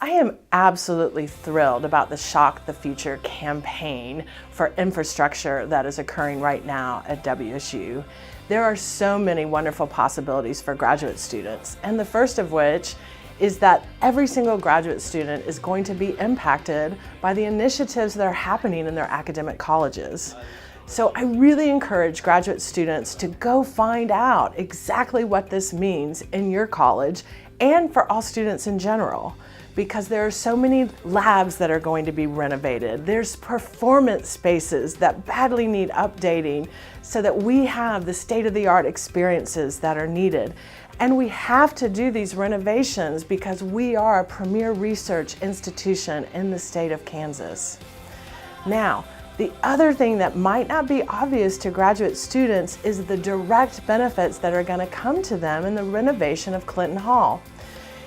I am absolutely thrilled about the Shock the Future campaign for infrastructure that is occurring right now at WSU. There are so many wonderful possibilities for graduate students, and the first of which is that every single graduate student is going to be impacted by the initiatives that are happening in their academic colleges. So I really encourage graduate students to go find out exactly what this means in your college and for all students in general, because there are so many labs that are going to be renovated. There's performance spaces that badly need updating so that we have the state-of-the-art experiences that are needed. And we have to do these renovations because we are a premier research institution in the state of Kansas. Now, the other thing that might not be obvious to graduate students is the direct benefits that are going to come to them in the renovation of Clinton Hall.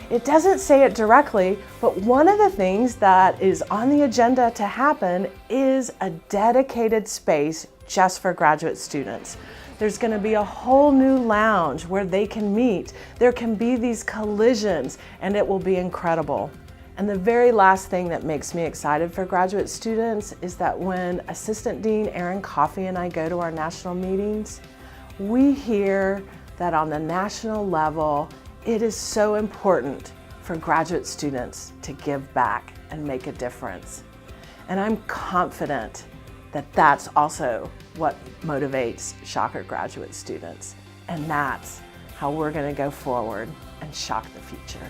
It doesn't say it directly, but one of the things that is on the agenda to happen is a dedicated space just for graduate students. There's going to be a whole new lounge where they can meet. There can be these collisions, and it will be incredible. And the very last thing that makes me excited for graduate students is that when Assistant Dean Erin Coffey and I go to our national meetings, we hear that on the national level, it is so important for graduate students to give back and make a difference. And I'm confident that that's also what motivates Shocker graduate students. And that's how we're going to go forward and shock the future.